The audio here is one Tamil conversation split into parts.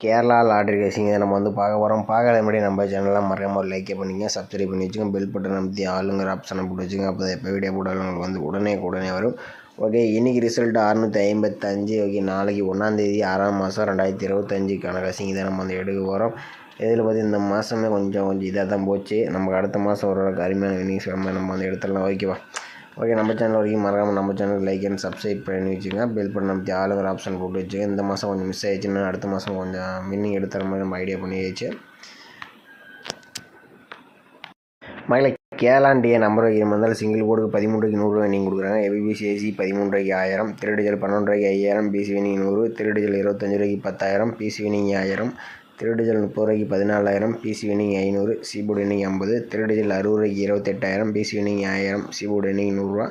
கேரளா லாட்ரி ரேசிங் இதை நம்ம வந்து பார்க்க போகிறோம். பார்க்காத முன்னாடி நம்ம சேனலில் மறக்காம ஒரு லைக்கே பண்ணிங்க, சப்ஸ்கிரைப் பண்ணி வச்சுங்க, பெல் பட்டன் அமைத்தி ஆளுங்கிற ஆப்ஷனை போட்டு வச்சுங்க. அப்போ எப்போ வீடியோ போட்டாலும் உங்களுக்கு வந்து உடனே வரும். ஓகே, இன்றைக்கி ரிசல்ட் 655. ஓகே, நாளைக்கு 1ஆம் தேதி 6ஆம் மாதம் 2025க்கான ரேசிங் இதை நம்ம வந்து எடுக்க போகிறோம். இதில் பார்த்து இந்த மாதமே கொஞ்சம் இதாக தான் போச்சு. நமக்கு அடுத்த மாதம் ஓரளவுக்கு அருமையான வின்னிங்ஸ் நம்ம வந்து எடுத்துடலாம். ஓகேவா? ஓகே, நம்ம சேனல் வரைக்கும் மறக்காமல் நம்ம சேனல் லைக் அண்ட் சப்ஸ்கிரைப் பண்ணி வச்சுங்க, பெல் பட்டன் அமைத்தி ஆளுங்கிற ஆப்ஷன் போட்டு வச்சுங்க. இந்த மாதம் கொஞ்சம் மிஸ் ஆகிடுச்சுன்னா அடுத்த மாதம் கொஞ்சம் வின்னிங் எடுத்துற மாதிரி நம்ம ஐடியா பண்ணியாச்சு. மகளை கேலாண்டிய நம்பர் வைக்கிற மாதிரி சிங்கிள் போர்டுக்கு 13 ரூபாய்க்கு 100 ரூபாய் வின்னிங் கொடுக்குறாங்க. ஏபிபிசி ஏசி 13 ரூபாய்க்கு 1000, திருடிஜல் 12 ரூபாய்க்கு 5000, பிசி வின்னிங் 100, திருடிஜல் 25 ரூபாய்க்கு 10,000, பிசி வின்னிங் 1000, திருடிஜல் 30 ரூபாய்க்கு 14,000, பிசி வின்னிங் 500, சிபோர்டு வின்னிங் 50, திருடிஜல் 60 ரூபாய்க்கு 28,000, பிசி வின்னிங் 1000, சிபோர்டு வின்னிங் 100 ரூபா,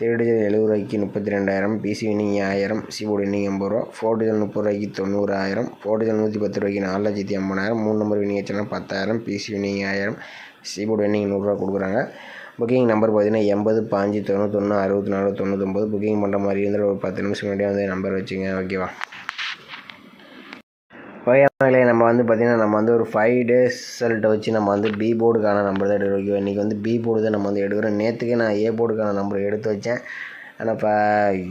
திருடிஜல் 70 ரூபாய்க்கு 32,000, பிசி வின்னிங் 1000, சிபோர்டு வின்னிங் 80 ரூபா, ஃபோர்டிஜல் 30 ரூபாய்க்கு 90,000, ஃபோர்டிஜல் 110 ரூபாய்க்கு 4,50,000, 3 நம்பர் வின்னிங் வச்சுன்னா 10,000, பிசி வின்னிங் 1000, சிபோர்டு வின்னிங் 100 ரூபா கொடுக்குறாங்க. புக்கிங் நம்பர் பார்த்தீங்கன்னா 80 5 91 64 99. புக்கிங் பண்ணுற மாதிரி இருந்தால் ஒரு 10 நிமிஷம் முன்னாடியே வந்து நம்பர் வச்சுங்க. ஓகேவா? ஓகே, நம்ம வந்து பார்த்திங்கன்னா நம்ம வந்து ஒரு 5 டேஸ் ரிசல்ட்டை வச்சு நம்ம வந்து பி போர்டுக்கான நம்பர் தான் எடுக்கிறோம். ஓகேவா? இன்றைக்கி வந்து பி போர்டு தான் நம்ம வந்து எடுக்கிறோம். நேற்றுக்கு நான் ஏ போர்டுக்கான நம்பர் எடுத்து வச்சேன். ஆனால் இப்போ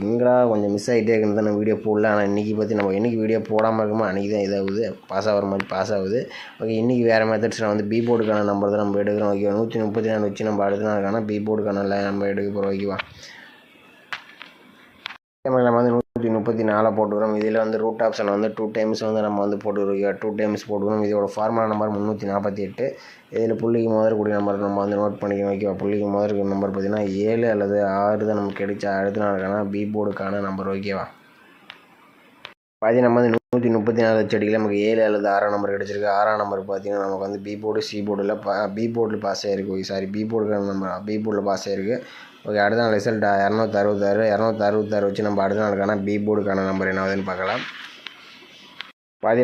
இங்கடா கொஞ்சம் மிஸ் ஆகிட்டே இருக்குன்னு தான் நான் வீடியோ போடல. ஆனால் இன்றைக்கி பற்றி நம்ம என்றைக்கு வீடியோ போடாமல் இருக்குமோ அன்றைக்கி தான் இதாகுது, பாஸ் ஆகிற மாதிரி பாஸ் ஆகுது. ஓகே, இன்றைக்கி வேறு மெத்தட்ஸில் வந்து பி போர்டுக்கான நம்பர் தான் நம்ம எடுக்கிறோம். ஓகேவா? 134 வச்சு நம்ம அடுத்த நாளுக்கான பி போர்டுக்கான நம்ம எடுக்க போகிறோம். ஓகேவா? நம்ம வந்து 134 போட்டுக்கிறோம். இதில் வந்து ரூட் ஆப்ஷன் வந்து 2 டைம்ஸ் வந்து நம்ம வந்து போட்டுக்கிறோம். 2 டைம்ஸ் போட்டுக்கிறோம். இதோட ஃபார்முலா நம்பர் 348. இதில் புள்ளிக்கு முதற்கூடிய நம்பர் நம்ம வந்து நோட் பண்ணிக்கணும். ஓகேவா? புள்ளிக்கு முதற்கூடிய நம்பர் பார்த்திங்கன்னா 7 அல்லது 6 தான் நமக்கு கிடைச்ச அடுத்த நாளுக்கான பி போர்டுக்கான நம்பர். ஓகேவா? நம்ம வந்து 134 செடியில் நமக்கு 7 அல்லது 6 நம்பர் கிடச்சிருக்கு. 6ஆம் நம்பர் பார்த்திங்கன்னா நமக்கு வந்து பி போர்டு சி போர்டில் பி போர்டில் பாஸ் ஆகிருக்கு. ஓகே, சாரி, பி போர்டுக்கான நம்பர் பி போர்டில் பாஸ் ஆகிருக்கு. ஓகே, அடுத்த நாள் ரிசல்ட் 266 வச்சு நம்ம அடுத்த நாளுக்கான பி போர்டுக்கான நம்பர் என்னதுன்னு பார்க்கலாம்.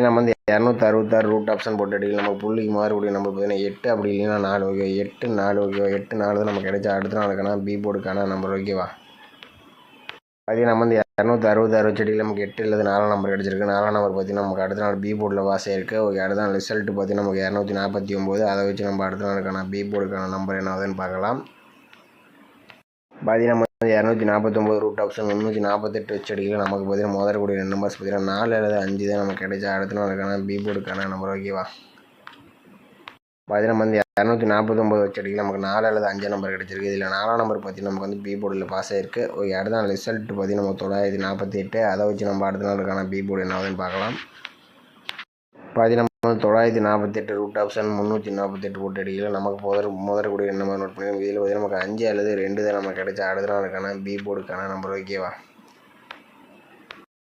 நம்ம வந்து 266 ரூட் ஆப்ஷன் போட்டு அடிக்கலாம். நமக்கு புள்ளிக்கு மாறக்கூடிய நம்பர் பார்த்தீங்கன்னா 8, அப்படி இல்லைன்னா 4. ஓகே, 8 4. ஓகேவா? 8 4 தான் நமக்கு கிடைச்சா அடுத்த நாளுக்கான பி போர்டுக்கான நம்பர். ஓகேவா? நம்ம வந்து 266 செடியில் நமக்கு 8 அல்லது 4 நம்பர் கிடச்சிருக்கு. 4ஆம் நம்பர் பார்த்திங்கன்னா நமக்கு அடுத்த நாள் பி போர்டில் பாஸ் ஆகிருக்கு. ஓகே, அடுத்த நாள் ரிசல்ட் பார்த்திங்கன்னா நமக்கு 249. அதை வச்சு நம்ம அடுத்த நாளுக்கான பி போர்டுக்கான நம்பர் என்னதுன்னு பார்க்கலாம். நம்ம வந்து 249 ரூட் ஆப்ஷன் 348 வச்சடிக்கல. நமக்கு பார்த்தீங்கன்னா முதற்கூடிய 2 நம்பர்ஸ் பார்த்தீங்கன்னா 4 அல்லது 5 தான் நமக்கு கிடைச்சா அடுத்த நாளுக்கான பி போர்டுக்கான நம்பர். ஓகேவா? நம்ம வந்து 249 வச்சடிக்கல. நமக்கு 4 அல்லது 5 நம்பர் கிடச்சிருக்கு. இதில் 4ஆம் நம்பர் பார்த்தீங்கன்னா நமக்கு வந்து பி போர்டில் பாஸ் ஆகிருக்கு. ஓகே, அடுத்த நாள் ரிசல்ட் பார்த்தீங்கன்னா நமக்கு 948. அதை வச்சு நம்ம அடுத்த நாளுக்கான பி போர்டு என்னதுன்னு பார்க்கலாம். நம்ம வந்து 948 ரூட் ஆப்ஷன் 348 போட்டு அடிக்கல. நமக்கு முதற்கூடிய நம்பர் நோட் பண்ணி இதில் பார்த்தீங்கன்னா நமக்கு 5 அல்லது 2 தான் நமக்கு கிடைச்சா அடுத்த நாளுக்கான பி போர்டுக்கான நம்பர். ஓகேவா?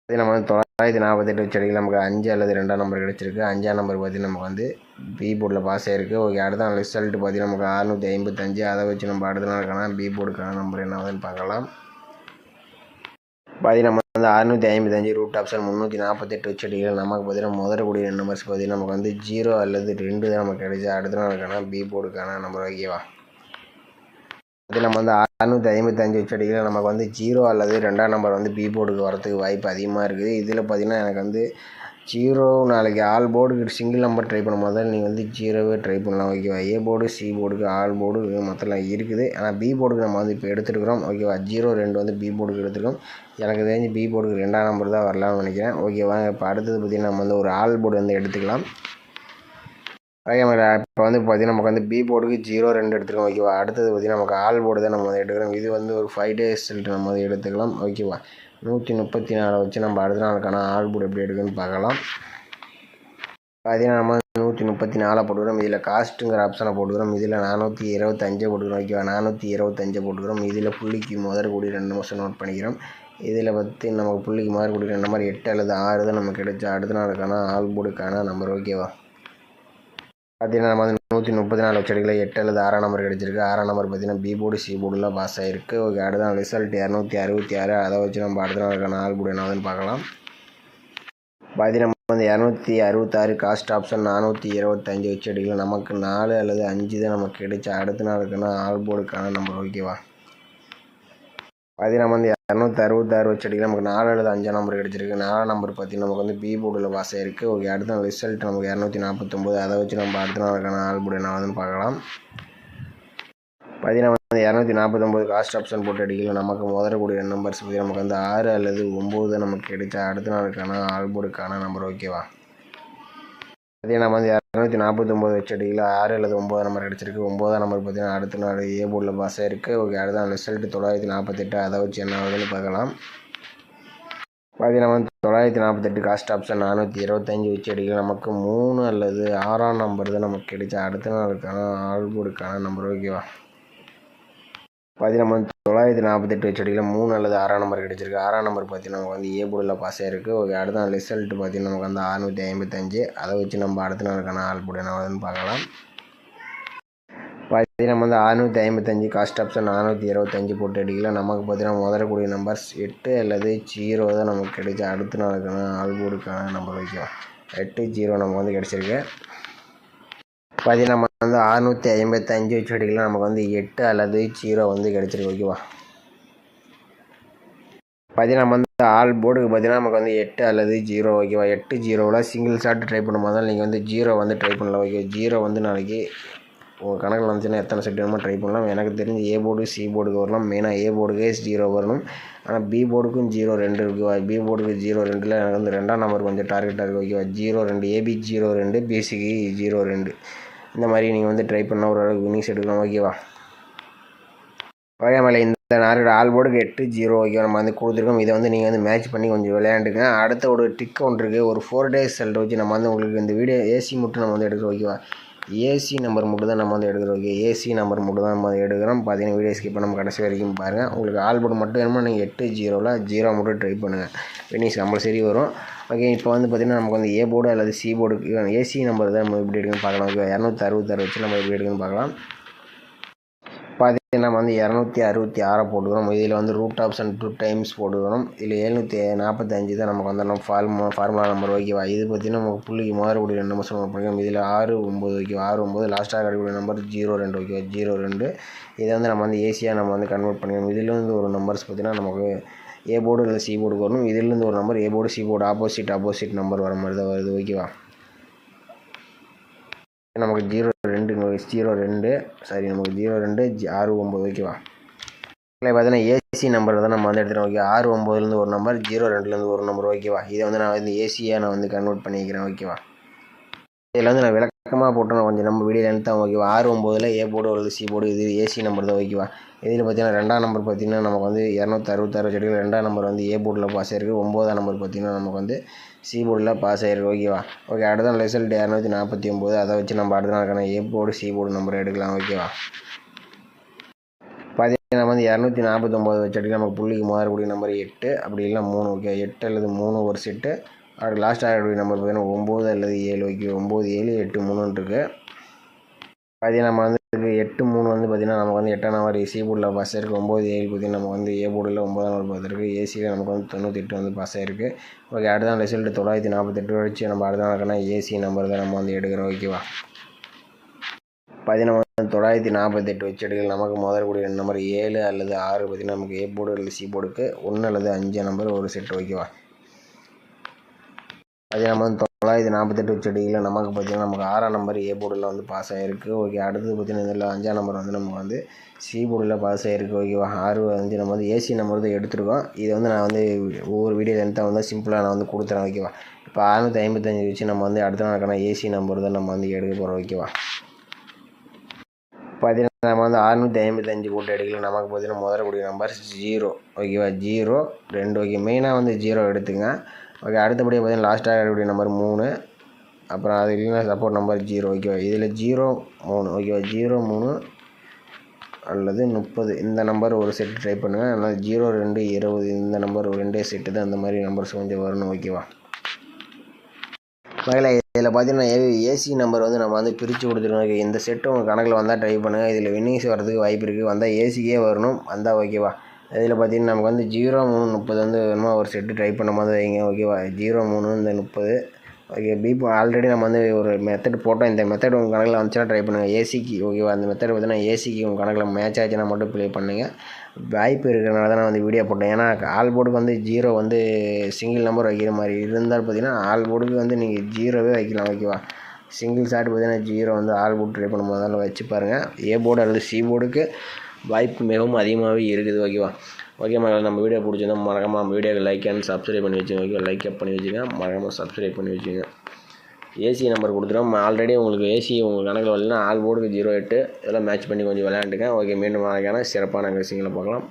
நம்ம வந்து 948 வச்சு அடிக்கல. நமக்கு 5 அல்லது 2ஆம் நம்பர் கிடச்சிருக்கு. 5ஆம் நம்பர் பார்த்திங்கன்னா நமக்கு வந்து பி போர்டில் பாஸ் ஆகிருக்கு. ஓகே, அடுத்த நாள் ரிசல்ட் பார்த்திங்கன்னா நமக்கு 655. அதை வச்சு நம்ம அடுத்த நாளுக்கான பி போர்டுக்கான நம்பர் என்னதுன்னு பார்க்கலாம். நம்ம வந்து 655 ரூட் ஆப்ஷன் 348 வச்சு அடிக்கல. நமக்கு பார்த்தீங்கன்னா முதற்கூடிய 2 நம்பர்ஸ் பார்த்திங்கன்னா நமக்கு வந்து 0 அல்லது 2 தான் நமக்கு கிடைச்சா அடுத்த நாளுக்கான பி போர்டுக்கான நம்பர். ஓகேவா? நம்ம வந்து 655 வச்சு அடிக்கல. நமக்கு வந்து 0 அல்லது 2ஆம் நம்பர் வந்து பி போர்டுக்கு வரதுக்கு வாய்ப்பு அதிகமாக இருக்குது. இதில் பார்த்திங்கன்னா எனக்கு வந்து 0 நாளைக்கு ஆல் போர்டுக்கு சிங்கிள் நம்பர் ட்ரை பண்ணும் போது நீங்கள் வந்து 0வே ட்ரை பண்ணலாம். ஓகேவா? ஏ போர்டு சி போர்டுக்கு ஆல் போர்டு மொத்தம் இருக்குது. ஆனால் பி போர்டுக்கு நம்ம வந்து இப்போ எடுத்துருக்கிறோம். ஓகேவா? 0 2 வந்து பி போர்டுக்கு எடுத்துருக்கோம். எனக்கு தெரிஞ்சு பி போர்டுக்கு 2ஆம் நம்பர் தான் வரலாம்னு நினைக்கிறேன். ஓகேவா? இப்போ அடுத்தது பார்த்திங்கன்னா நம்ம வந்து ஒரு ஆல் போர்டு வந்து எடுத்துக்கலாம். ஓகே, இப்போ வந்து பார்த்திங்கன்னா நமக்கு வந்து பி போர்டுக்கு 0 2 எடுத்துருக்கோம். ஓகேவா? அடுத்தது பார்த்திங்கன்னா நமக்கு ஆல் போர்டு தான் நம்ம வந்து எடுக்கிறோம். இது வந்து ஒரு 5 டேஸ் ரிசல்ட் நம்ம வந்து எடுத்துக்கலாம். ஓகேவா? 134 வச்சு நம்ம அடுத்த நாளுக்கான ஆல் போர்டு எப்படி எடுக்குன்னு பார்க்கலாம். நம்ம 134 போட்டுக்கிறோம். இதில் காஸ்ட்டுங்கிற ஆப்ஷனை போட்டுக்கிறோம். இதில் 425 போட்டுக்கிறோம். ஓகேவா? 425 போட்டுக்கிறோம். இதில் புள்ளிக்கு முதற்கூடிய 2 நம்பர்ஸ் நோட் பண்ணிக்கிறோம். இதில் பற்றி நமக்கு புள்ளிக்கு முதற்கூடிய 2 நம்பர் 8 அல்லது 6 தான் நமக்கு கிடைச்சா அடுத்த நாளுக்கான ஆல் போர்டுக்கான நம்பர். ஓகேவா? நம்ம வந்து 134 வச்சடிக்கல. 8 அல்லது 6ஆம் நம்பர் கிடச்சிருக்கு. 6ஆம் நம்பர் பார்த்திங்கன்னா பி போர்டு சி போர்டுலாம் பாஸ் ஆகிருக்கு. ஓகே, அடுத்த நாள் ரிசல்ட் 266. அதை வச்சு நம்ம அடுத்த நாளுக்கான ஆல் போர்டு என்னதுன்னு பார்க்கலாம். நம்ம வந்து 266 காஸ்ட் ஆப்ஷன் 425 வச்சு அடிக்கல. நமக்கு 4 அல்லது 5 தான் நமக்கு கிடைச்சா அடுத்த நாளுக்கான ஆல் போர்டுக்கான நம்பர். ஓகேவா? நம்ம வந்து 266 வச்சு அடிக்கலாம். நமக்கு 4 அல்லது 5 நம்பர் கிடச்சிருக்கு. 4 நம்பர் பார்த்தீங்கன்னா நமக்கு வந்து பி போர்டில் பாஸ் ஆகிருக்கு. ஓகே, அடுத்த ரிசல்ட் நமக்கு 249. அதை வச்சு நம்ம அடுத்த நாளுக்கான ஆல் போர்டு என்ன ஆகுதுன்னு பார்க்கலாம். பார்த்தீங்கன்னா வந்து 249 காஸ்ட் ஆப்ஷன் போட்டு அடிக்கலாம். நமக்கு முதலக்கூடிய நம்பர்ஸ் பற்றி நமக்கு வந்து 6 அல்லது 9 நமக்கு கிடைச்சா அடுத்த நாளுக்கான ஆல் போர்டுக்கான நம்பர். ஓகேவா, பார்த்தீங்கன்னா நம்ம வந்து 249 வச்சு அடிக்கலாம். 6 அல்லது 9 நம்பர் கிடச்சிருக்கு. 9ஆம் நம்பர் பார்த்தீங்கன்னா அடுத்த நாள் ஏ போர்டில் பாஸ் ஆகிருக்கு. ஓகே, அடுத்த ரிசல்ட் 948. அதை வச்சு என்ன ஆகுதுன்னு பார்க்கலாம். பார்த்தீங்கன்னா வந்து 948 காஸ்ட் ஆப்ஷன் 425 வச்சு அடிக்கலாம். நமக்கு 3 அல்லது 6ஆம் நம்பர் தான் நமக்கு கிடைச்சா அடுத்த நாளுக்கான ஆல் போர்டுக்கான நம்பர். ஓகேவா, பார்த்தீங்கன்னா வந்து 948 வச்சு அடிக்கலாம். 3 அல்லது 6ஆம் நம்பர் கிடச்சிருக்கு. 6ஆம் நம்பர் பார்த்தீங்கன்னா நமக்கு வந்து ஏ போர்டில் பாஸ் ஆகிருக்கு. ஓகே, அடுத்த நாள் ரிசல்ட் பார்த்தீங்கன்னா நமக்கு வந்து 655. அதை வச்சு நம்ம அடுத்த நாளுக்கான ஆல் போர்டு என்ன ஆகுதுன்னு பார்க்கலாம். பார்த்தீங்கன்னா நம்ம வந்து 655 காஸ்ட் ஆப்ஷன் 425 போட்டு அடிக்கலாம். நமக்கு பார்த்தீங்கன்னா முதலக்கூடிய நம்பர்ஸ் 8 அல்லது 0 தான் நமக்கு கிடைச்ச அடுத்த நாளுக்கான ஆல் போர்டுக்கான நம்பர். ஓகேவா, 8 0 நமக்கு வந்து கிடச்சிருக்கு. பார்த்தீங்கன்னா நம்ம வந்து 655 வச்சு அடிக்கலாம். நமக்கு வந்து 8 அல்லது 0 வந்து கிடச்சிருக்கு. ஓகேவா, பார்த்தீங்கன்னா நம்ம வந்து ஆல் போர்டுக்கு பார்த்தீங்கன்னா நமக்கு வந்து 8 அல்லது 0. ஓகேவா, 8 0வில் சிங்கிள் ஷாட் ட்ரை பண்ணும் போது நீங்கள் வந்து 0 வந்து ட்ரை பண்ணலாம். ஓகே, 0 வந்து நாளைக்கு உங்கள் கணக்கில் வந்துச்சுன்னா எத்தனை செட் வேணுமோ ட்ரை பண்ணலாம். எனக்கு தெரிஞ்சு ஏ போர்டு சி போர்டுக்கு வரலாம். மெயினாக ஏ போர்டுக்கே 0 வரணும். ஆனால் பி போர்டுக்கும் 0 2 இருக்குவா. பி போர்டுக்கு 0 2ல் எனக்கு வந்து 2ஆம் நம்பர் கொஞ்சம் டார்கெட்டாக இருக்குது. ஓகேவா, 0 2 ஏபி 0 2 பிசிக்கு 0 2 இந்த மாதிரி நீங்கள் வந்து ட்ரை பண்ணால் ஓரளவுக்கு வினிங்ஸ் எடுக்கலாம். ஓகேவா, ஓகே மேலே இந்த நாளோட ஆல் போர்டுக்கு 8 0 ஓகே நம்ம வந்து கொடுத்துருக்கோம். இதை வந்து நீங்கள் வந்து மேட்ச் பண்ணி கொஞ்சம் விளையாண்டுங்க. அடுத்த ஒரு டிக் ஒன்று இருக்குது. ஒரு 4 days ரிசல்ட் வச்சு நம்ம வந்து உங்களுக்கு இந்த வீடியோ ஏசி மட்டும் நம்ம வந்து எடுக்கிறோம். ஓகேவா, ஏசி நம்பர் மட்டும் தான் நம்ம வந்து எடுக்கிறோம். ஓகே, ஏசி நம்பர் மட்டும் தான் நம்ம எடுக்கிறோம். பார்த்தீங்கன்னா வீடியோ ஸ்கிப் நம்ம கடைசி வரைக்கும் பாருங்கள். உங்களுக்கு ஆல் போர்டு மட்டும் வேணுமா நீங்கள் 8 0ல் 0 மட்டும் ட்ரை பண்ணுங்கள். வினிங்ஸ் கம்பல்சரி வரும். ஓகே, இப்போ வந்து பார்த்திங்கன்னா நமக்கு வந்து ஏ போர்டு அல்லது சி போர்டுக்கு ஏசி நம்பர் தான் நம்ம எப்படி எடுக்கணும்னு பார்க்கலாம். ஓகே, 266 வச்சு நம்ம எப்படி எடுக்கணும்னு பார்க்கலாம். பார்த்தீங்கன்னா நம்ம வந்து 266 போட்டுக்கிறோம். இதில் வந்து ரூட் ஆப்ஷன் 2 டைம்ஸ் போட்டுக்கிறோம். இதில் 745 தான் நமக்கு வந்து நம்ம ஃபார்முலா நம்பர். ஓகேவா, இது பார்த்திங்கன்னா நமக்கு புள்ளிக்கு மாறக்கூடிய 2 நம்பர் நம்ம பண்ணிக்கலாம். இதில் 6 9 ஓகே 6 9 லாஸ்ட்டாக கிடைக்கக்கூடிய நம்பர் 0 2 ஓகே 0 2. இதை வந்து நம்ம வந்து ஏசியாக நம்ம வந்து கன்வெர்ட் பண்ணிக்கணும். இதிலேருந்து ஒரு நம்பர்ஸ் பார்த்திங்கன்னா நமக்கு ஏ போர்டு இல்லை சி போர்டுக்கு வரணும். இதிலேருந்து ஒரு number A board C board opposite number வர மாதிரி தான் வருது. ஓகேவா, நமக்கு 0 2 சாரி நமக்கு 0 2 6 9. ஓகேவா, இல்லை பார்த்தீங்கன்னா ஏசி நம்பர் தான் நம்ம வந்து எடுத்துகிறோம். ஓகே, 6 9லேருந்து ஒரு நம்பர் 0 2லேருந்து ஒரு நம்பர். ஓகேவா, இதை வந்து நான் வந்து ஏசியாக நான் வந்து கன்வெர்ட் பண்ணிக்கிறேன். ஓகேவா, இதில் வந்து நான் விளக்கமாக போட்டு நான் கொஞ்சம் நம்ம வீடியோ லென்த்தாக. ஓகேவா, 6 9ல் ஏ போர்டு அல்லது சி போர்டு இது ஏசி நம்பர் தான். ஓகேவா, இதில் பார்த்தீங்கன்னா 2ஆம் நம்பர் பார்த்திங்கன்னா நமக்கு வந்து 266 செடிகள் 2ஆம் நம்பர் வந்து ஏ போர்டில் பாஸ் ஆகிருக்கு. 9ஆம் நம்பர் பார்த்திங்கன்னா நமக்கு வந்து சி போர்டில் பாஸ் ஆகிருக்கு. ஓகேவா, ஓகே, அடுத்த ரிசல்ட் 249. அதை வச்சு நம்ம அடுத்த நாளுக்கான A board C board number எடுக்கலாம். ஓகேவா, பார்த்தீங்கன்னா நம்ம வந்து 249 வச்சு அடிக்கலாம். நமக்கு புள்ளிக்கு மாறக்கூடிய நம்பர் 8 அப்படி இல்லை 3. ஓகே, 8 அல்லது 3 ஒரு செட்டு. அதுக்கு லாஸ்ட் ஆகக்கூடிய நம்பர் பார்த்தீங்கன்னா 9 அல்லது 7. ஓகே, 9 7 8 3 இருக்குது. பார்த்தீங்கன்னா நம்ம வந்து 8 3 வந்து பார்த்திங்கன்னா நமக்கு வந்து 8ஆம் நம்பர் சி போர்டில் பாஸ் ஆகிருக்கு. 9 7 பார்த்திங்கன்னா நமக்கு வந்து ஏ போர்டில் 9ஆம் நம்பர் பார்த்துருக்கு. ஏசியில் நமக்கு வந்து 98 வந்து பாஸ் ஆகிருக்கு. ஓகே, அடுத்த ரிசல்ட் 948 வச்சு நம்ம அடுத்த நாளுக்கான ஏசி நம்பர் தான் நம்ம வந்து எடுக்கிறோம். ஓகேவா, பார்த்தீங்கன்னா 948 வச்சு எடுக்கலாம். நமக்கு முதலக்கூடிய நம்பர் 7 அல்லது 6 பார்த்திங்கன்னா நமக்கு ஏ போர்டு அல்லது சி போர்டுக்கு 1 அல்லது 5 நம்பர் ஒரு செட். ஓகேவா, அதே நம்ம வந்து 948 வச்சு அடிக்கல. நமக்கு பார்த்திங்கன்னா நமக்கு 6ஆம் நம்பர் ஏ போர்டில் வந்து பாஸ் ஆகிருக்கு. ஓகே, அடுத்தது பார்த்திங்கன்னா இதில் 5ஆம் நம்பர் வந்து நமக்கு வந்து சி போர்டில் பாஸ் ஆகிருக்கு. ஓகேவா, 6 5 நம்ம வந்து ஏசி நம்பர் தான் எடுத்துருக்கோம். இதை வந்து நான் வந்து ஒவ்வொரு வீடியோ லென்த்தாக வந்து சிம்பிளாக நான் வந்து கொடுத்துறேன். ஓகேவா, இப்போ 655 வச்சு நம்ம வந்து அடுத்த நாளுக்கான ஏசி நம்பர் தான் நம்ம வந்து எடுக்க போகிறோம். ஓகேவா, பார்த்தீங்கன்னா நம்ம வந்து 655 போட்டு எடுக்கலாம். நமக்கு பார்த்தீங்கன்னா முதலக்கூடிய நம்பர் 0. ஓகேவா, 0 2. ஓகே, மெயினாக வந்து 0 எடுத்துங்க. ஓகே, அடுத்தபடியாக பார்த்தீங்கன்னா லாஸ்ட்டாக இருக்கக்கூடிய நம்பர் 3. அப்புறம் அது இல்லைன்னா சப்போர்ட் நம்பர் 0. ஓகேவா, இதில் 0 3. ஓகேவா, 0 3 அல்லது 30 இந்த நம்பர் ஒரு செட்டு ட்ரை பண்ணுங்கள். அதனால் 0 2 20 இந்த நம்பர் ஒரு 2 செட்டு தான் இந்த மாதிரி நம்பர்ஸ் கொஞ்சம் வரணும். ஓகேவா, மகளே இதில் பார்த்தீங்கன்னா ஏசி நம்பர் வந்து நம்ம வந்து பிரித்து கொடுத்துருக்கோம். இந்த செட்டு உங்கள் கணக்கில் வந்தால் ட்ரை பண்ணுங்கள். இதில் வின்னிங்ஸ் வரதுக்கு வாய்ப்பு இருக்குது. வந்தால் ஏசிக்கே வரணும் வந்தால். ஓகேவா, இதில் பார்த்தீங்கன்னா நமக்கு வந்து 0 3 30 வந்து வேணுமா ஒரு செட்டு ட்ரை பண்ண மாதிரி வைங்க. ஓகேவா, 0 3 இந்த 30. ஓகே, ஆல்ரெடி நம்ம வந்து ஒரு மெத்தட் போட்டோம். இந்த மெத்தட் உங்கள் கணக்கில் வந்துச்சுன்னா ட்ரை பண்ணுங்கள் ஏசிக்கு. ஓகேவா, அந்த மெத்தட் பார்த்தீங்கன்னா ஏசிக்கு உங்கள் கணக்கில் மேட்ச் ஆச்சுன்னா மட்டும் ப்ளே பண்ணுங்கள். வாய்ப்பு இருக்கிறனால தான் நான் வந்து வீடியோ போட்டேன். ஏன்னா ஆல் போர்டுக்கு வந்து 0 வந்து சிங்கிள் நம்பர் வைக்கிற மாதிரி இருந்தால் பார்த்தீங்கன்னா ஆல் போர்டுக்கு வந்து நீங்கள் 0வே வைக்கலாம். ஓகேவா? சிங்கிள் ஷாட் பார்த்தீங்கன்னா 0 வந்து ஆல் போர்டு ட்ரை பண்ணும்போது அதெல்லாம் வச்சு பாருங்கள். ஏ போர்டு அல்லது சி போர்டுக்கு வாய்ப்பு மிகவும் அதிகமாகவே இருக்குது. ஓகேவா? ஓகே மக்கள், நம்ம வீடியோ பிடிச்சிருந்தா மறக்காமல் நம்ம வீடியோக்கு லைக் அண்ட் சப்ஸ்கிரைப் பண்ணி வச்சுங்க. ஓகே, லைக் பண்ணி வச்சுங்க, மறக்காமல் சப்ஸ்கிரைப் பண்ணி வச்சுங்க. ஏசி நம்பர் கொடுத்துட்டோம். ஆல்ரெடி உங்களுக்கு ஏசி உங்கள் கணக்கில் வரலன்னா ஆல் போர்டுக்கு 08 இதெல்லாம் மேட்ச் பண்ணி கொஞ்சம் விளையாண்டுங்க. ஓகே, மீண்டும் நாளைக்கான சிறப்பான விஷயங்களை பார்க்கலாம்.